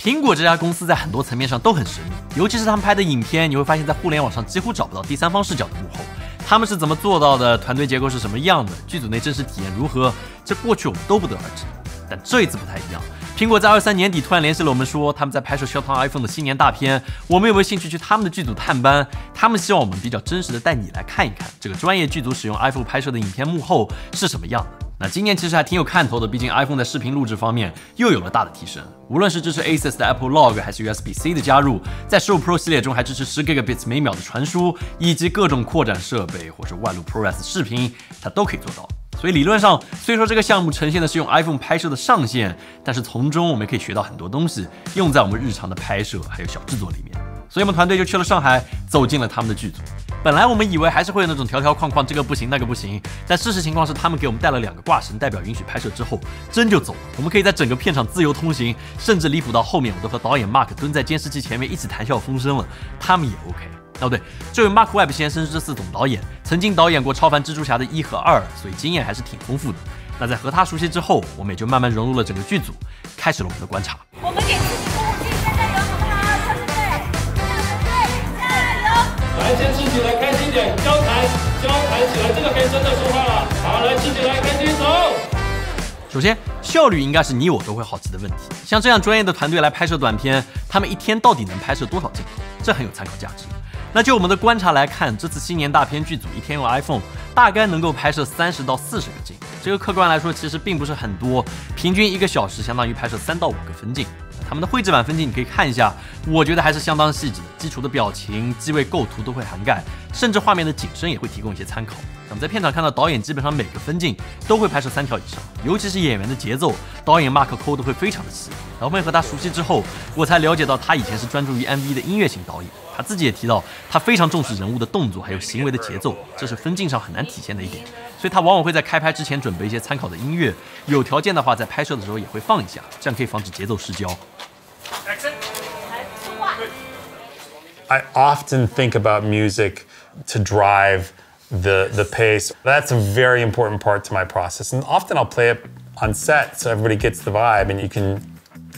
苹果这家公司在很多层面上都很神秘，尤其是他们拍的影片，你会发现在互联网上几乎找不到第三方视角的幕后。他们是怎么做到的？团队结构是什么样的？剧组内真实体验如何？这过去我们都不得而知。但这一次不太一样，苹果在23年底突然联系了我们说，他们在拍摄销汤 iPhone 的新年大片，我们有没有兴趣去他们的剧组探班？他们希望我们比较真实的带你来看一看这个专业剧组使用 iPhone 拍摄的影片幕后是什么样的。那今年其实还挺有看头的，毕竟 iPhone 在视频录制方面又有了大的提升，无论是支持 ACES 的 Apple Log 还是 USB-C 的加入，在15 Pro 系列中还支持10 Gigabits 每秒的传输，以及各种扩展设备或是外录 ProRes 视频，它都可以做到。所以理论上，虽说这个项目呈现的是用 iPhone 拍摄的上限，但是从中我们可以学到很多东西，用在我们日常的拍摄还有小制作里面。所以我们团队就去了上海，走进了他们的剧组。本来我们以为还是会有那种条条框框，这个不行那个不行，但事实情况是，他们给我们带了2个挂绳，代表允许拍摄之后，真就走了。我们可以在整个片场自由通行，甚至离谱到后面，我都和导演 Mark 蹲在监视器前面一起谈笑风生了，他们也 OK。哦对，这位 Mark Webb 先生是总导演，曾经导演过超凡蜘蛛侠的1和2，所以经验还是挺丰富的。那在和他熟悉之后，我们也就慢慢融入了整个剧组，开始了我们的观察。我们给自己鼓舞，加油，好不好？团队，加油！来，先吃起来，开心点，交谈起来，这个可以真的说话了。好，来吃起来，开心走。首先，效率应该是你我都会好奇的问题。像这样专业的团队来拍摄短片，他们一天到底能拍摄多少镜头？这很有参考价值。那就我们的观察来看，这次新年大片剧组一天用 iPhone 大概能够拍摄30到40个镜，这个客观来说其实并不是很多，平均1个小时相当于拍摄3到5个分镜。他们的绘制版分镜你可以看一下，我觉得还是相当细致的，基础的表情、机位构图都会涵盖，甚至画面的景深也会提供一些参考。我们在片场看到导演基本上每个分镜都会拍摄3条以上，尤其是演员的节奏，导演 Mark 抠的会非常的细。然后和他熟悉之后，我才了解到他以前是专注于 MV 的音乐型导演，他自己也提到他非常重视人物的动作还有行为的节奏，这是分镜上很难体现的一点，所以他往往会在开拍之前准备一些参考的音乐，有条件的话在拍摄的时候也会放一下，这样可以防止节奏失焦。I often think about music to drive the pace. That's a very important part to my process. And often I'll play it on set so everybody gets the vibe and you can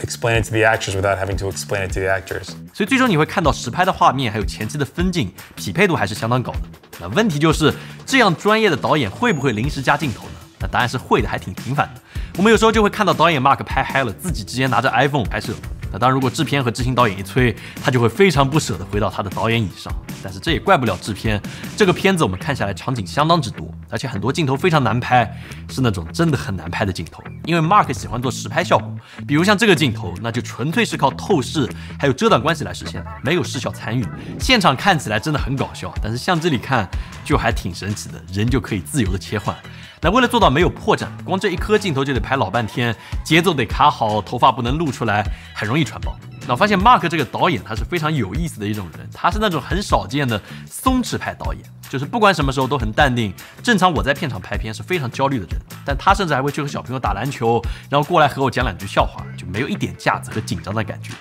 explain it to the actors without having to explain it to the actors. 所以最终你会看到实拍的画面还有前期的分镜匹配度还是相当高的。那问题就是这样专业的导演会不会临时加镜头呢？那答案是会的，还挺频繁的。我们有时候就会看到导演 Mark 拍嗨了，自己直接拿着 iPhone 拍摄。那当然，如果制片和执行导演一催，他就会非常不舍得回到他的导演椅上。但是这也怪不了制片，这个片子我们看下来场景相当之多，而且很多镜头非常难拍，是那种真的很难拍的镜头。因为 Mark 喜欢做实拍效果，比如像这个镜头，那就纯粹是靠透视还有遮挡关系来实现的，没有视效参与。现场看起来真的很搞笑，但是相机里看就还挺神奇的，人就可以自由的切换。那为了做到没有破绽，光这一颗镜头就得拍老半天，节奏得卡好，头发不能露出来，很容易传爆。那我发现 Mark 这个导演他是非常有意思的一种人，他是那种很少见的松弛派导演，就是不管什么时候都很淡定。正常我在片场拍片是非常焦虑的人，但他甚至还会去和小朋友打篮球，然后过来和我讲2句笑话，就没有一点架子和紧张的感觉。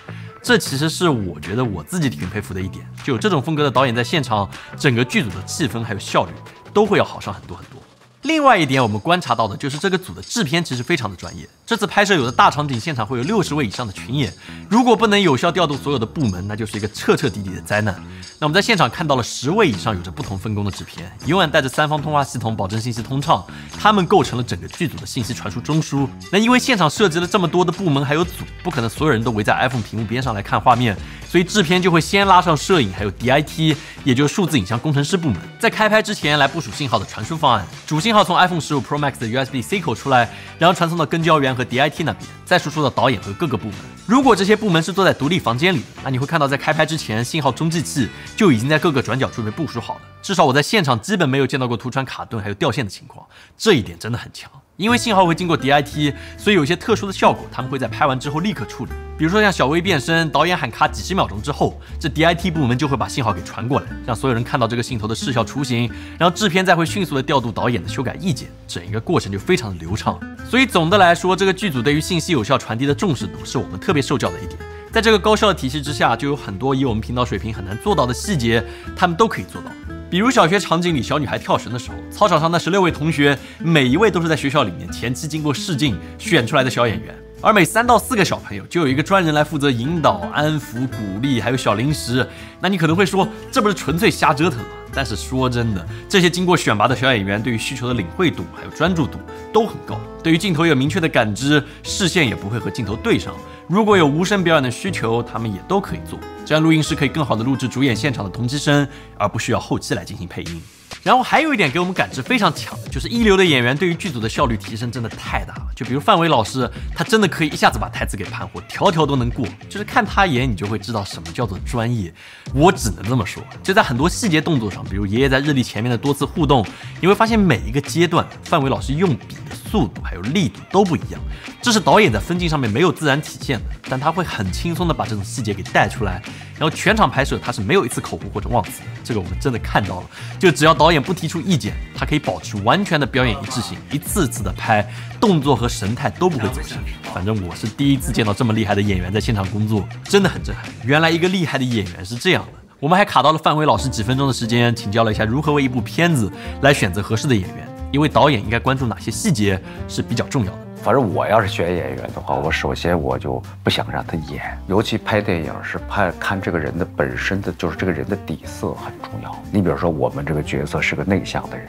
这其实是我觉得我自己挺佩服的一点，就有这种风格的导演在现场，整个剧组的气氛还有效率都会要好上很多很多。另外一点，我们观察到的就是这个组的制片其实非常的专业。这次拍摄有的大场景现场会有60位以上的群演，如果不能有效调度所有的部门，那就是一个彻彻底底的灾难。那我们在现场看到了10位以上有着不同分工的制片，永远带着3方通话系统，保证信息通畅，他们构成了整个剧组的信息传输中枢。那因为现场涉及了这么多的部门还有组，不可能所有人都围在 iPhone 屏幕边上来看画面，所以制片就会先拉上摄影还有 DIT， 也就是数字影像工程师部门，在开拍之前来部署信号的传输方案，主信号从 iPhone 15 Pro Max 的 USB-C 口出来，然后传送到跟焦源和 DIT 那边，再输出到导演和各个部门。如果这些部门是坐在独立房间里，那你会看到在开拍之前，信号中继器就已经在各个转角处被部署好了。至少我在现场基本没有见到过突穿卡顿还有掉线的情况，这一点真的很强。因为信号会经过 DIT， 所以有些特殊的效果他们会在拍完之后立刻处理。比如说像小微变身，导演喊卡几十秒钟之后，这 DIT 部门就会把信号给传过来，让所有人看到这个镜头的视效雏形，然后制片再会迅速的调度导演的修改意见，整一个过程就非常的流畅。所以总的来说，这个剧组对于信息有效传递的重视度是我们特别受教的一点。在这个高效的体系之下，就有很多以我们频道水平很难做到的细节，他们都可以做到。比如小学场景里小女孩跳绳的时候，操场上那16位同学，每一位都是在学校里面前期经过试镜选出来的小演员，而每3到4个小朋友就有一个专人来负责引导、安抚、鼓励，还有小零食。那你可能会说，这不是纯粹瞎折腾吗？但是说真的，这些经过选拔的小演员对于需求的领会度还有专注度都很高，对于镜头有明确的感知，视线也不会和镜头对上。如果有无声表演的需求，他们也都可以做。这样录音师可以更好的录制主演现场的同期声，而不需要后期来进行配音。然后还有一点给我们感知非常强的，就是一流的演员对于剧组的效率提升真的太大了。就比如范伟老师，他真的可以一下子把台词给盘活，条条都能过。就是看他演，你就会知道什么叫做专业。我只能这么说，就在很多细节动作上，比如爷爷在日历前面的多次互动，你会发现每一个阶段，范伟老师用笔的速度还有力度都不一样。这是导演在分镜上面没有自然体现的，但他会很轻松的把这种细节给带出来。然后全场拍摄他是没有一次口误或者忘词的，这个我们真的看到了。就只要导演不提出意见，他可以保持完全的表演一致性，一次次的拍，动作和神态都不会走神。反正我是第一次见到这么厉害的演员在现场工作，真的很震撼。原来一个厉害的演员是这样的。我们还卡到了范伟老师几分钟的时间，请教了一下如何为一部片子来选择合适的演员，因为导演应该关注哪些细节是比较重要的。反正我要是选演员的话，我首先我就不想让他演，尤其拍电影是看这个人的本身的，就是这个人的底色很重要。你比如说我们这个角色是个内向的人，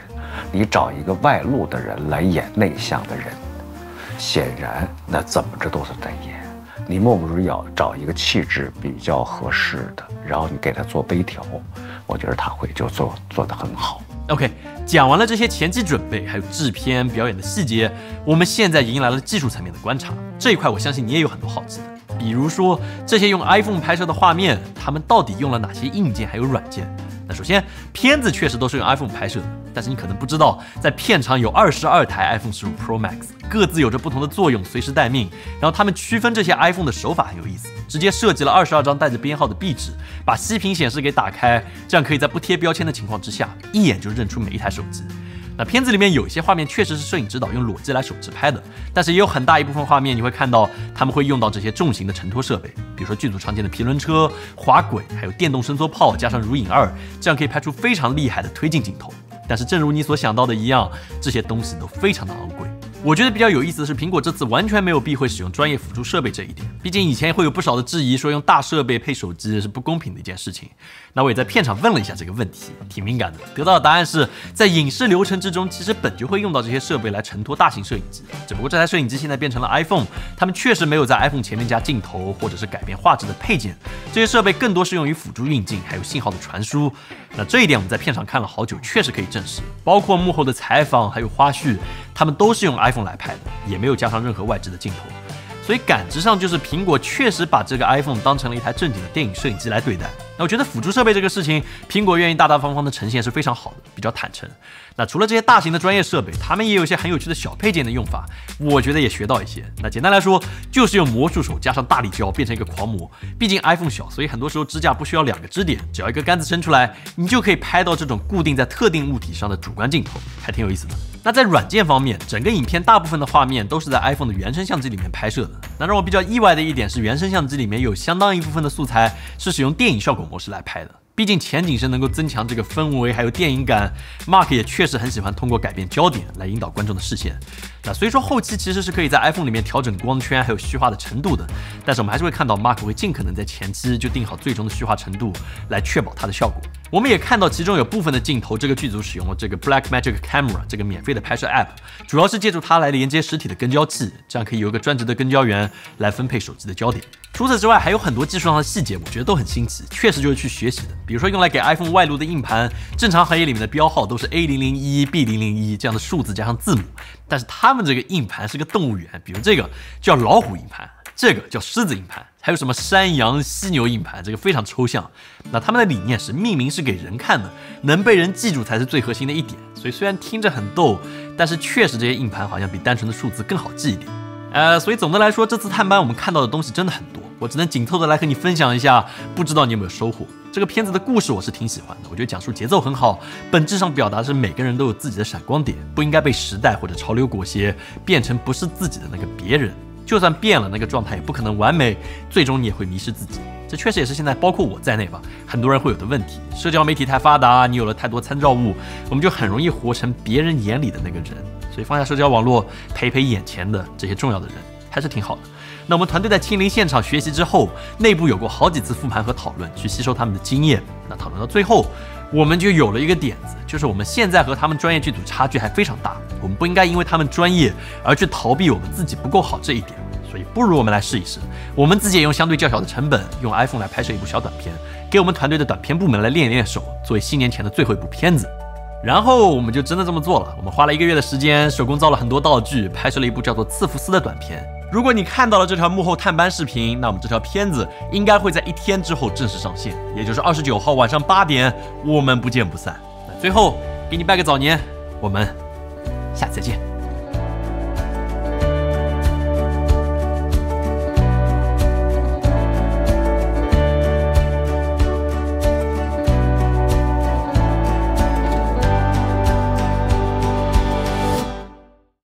你找一个外露的人来演内向的人，显然那怎么着都是在演。你莫不如要找一个气质比较合适的，然后你给他做微调，我觉得他会就做得很好。OK， 讲完了这些前期准备，还有制片表演的细节，我们现在迎来了技术层面的观察。这一块我相信你也有很多好奇的，比如说这些用 iPhone 拍摄的画面，他们到底用了哪些硬件还有软件？那首先，片子确实都是用 iPhone 拍摄的，但是你可能不知道，在片场有22台 iPhone 15 Pro Max， 各自有着不同的作用，随时待命。然后他们区分这些 iPhone 的手法很有意思，直接设计了22张带着编号的壁纸，把息屏显示给打开，这样可以在不贴标签的情况之下，一眼就认出每一台手机。那片子里面有一些画面确实是摄影指导用裸机来手持拍的，但是也有很大一部分画面你会看到他们会用到这些重型的承托设备，比如说剧组常见的皮轮车、滑轨，还有电动伸缩炮，加上如影2，这样可以拍出非常厉害的推进镜头。但是正如你所想到的一样，这些东西都非常的昂贵。我觉得比较有意思的是，苹果这次完全没有避讳使用专业辅助设备这一点。毕竟以前会有不少的质疑，说用大设备配手机是不公平的一件事情。那我也在片场问了一下这个问题，挺敏感的。得到的答案是在影视流程之中，其实本就会用到这些设备来承托大型摄影机，只不过这台摄影机现在变成了 iPhone， 他们确实没有在 iPhone 前面加镜头或者是改变画质的配件，这些设备更多是用于辅助运镜，还有信号的传输。那这一点我们在片场看了好久，确实可以证实，包括幕后的采访还有花絮，他们都是用 iPhone 来拍的，也没有加上任何外置的镜头。所以感知上就是苹果确实把这个 iPhone 当成了一台正经的电影摄影机来对待。那我觉得辅助设备这个事情，苹果愿意大大方方的呈现是非常好的，比较坦诚。那除了这些大型的专业设备，他们也有一些很有趣的小配件的用法，我觉得也学到一些。那简单来说，就是用魔术手加上大力胶变成一个狂魔。毕竟 iPhone 小，所以很多时候支架不需要2个支点，只要一个杆子伸出来，你就可以拍到这种固定在特定物体上的主观镜头，还挺有意思的。那在软件方面，整个影片大部分的画面都是在 iPhone 的原生相机里面拍摄的。那让我比较意外的一点是，原生相机里面有相当一部分的素材是使用电影效果模式来拍的。毕竟前景深能够增强这个氛围还有电影感 ，Mark 也确实很喜欢通过改变焦点来引导观众的视线。那所以说后期其实是可以在 iPhone 里面调整光圈还有虚化的程度的，但是我们还是会看到 Mark 会尽可能在前期就定好最终的虚化程度，来确保它的效果。我们也看到其中有部分的镜头，这个剧组使用了这个 Blackmagic Camera 这个免费的拍摄 App， 主要是借助它来连接实体的跟焦器，这样可以有一个专职的跟焦员来分配手机的焦点。除此之外，还有很多技术上的细节，我觉得都很新奇，确实就是去学习的。比如说用来给 iPhone 外露的硬盘，正常行业里面的标号都是 A001、B001这样的数字加上字母，但是他们这个硬盘是个动物园，比如这个叫老虎硬盘，这个叫狮子硬盘，还有什么山羊、犀牛硬盘，这个非常抽象。那他们的理念是命名是给人看的，能被人记住才是最核心的一点。所以虽然听着很逗，但是确实这些硬盘好像比单纯的数字更好记一点。所以总的来说，这次探班我们看到的东西真的很多，我只能紧凑的来和你分享一下，不知道你有没有收获。这个片子的故事我是挺喜欢的，我觉得讲述节奏很好，本质上表达的是每个人都有自己的闪光点，不应该被时代或者潮流裹挟，变成不是自己的那个别人。就算变了，那个状态也不可能完美，最终你也会迷失自己。这确实也是现在包括我在内吧，很多人会有的问题。社交媒体太发达，你有了太多参照物，我们就很容易活成别人眼里的那个人。所以放下社交网络，陪陪眼前的这些重要的人，还是挺好的。那我们团队在亲临现场学习之后，内部有过好几次复盘和讨论，去吸收他们的经验。那讨论到最后，我们就有了一个点子，就是我们现在和他们专业剧组差距还非常大，我们不应该因为他们专业而去逃避我们自己不够好这一点。所以不如我们来试一试，我们自己也用相对较小的成本，用 iPhone 来拍摄一部小短片，给我们团队的短片部门来练手，作为新年前的最后一部片子。然后我们就真的这么做了，我们花了1个月的时间，手工造了很多道具，拍摄了一部叫做《刺福斯》的短片。如果你看到了这条幕后探班视频，那我们这条片子应该会在1天之后正式上线，也就是29号晚上8点，我们不见不散。那最后给你拜个早年，我们下次再见。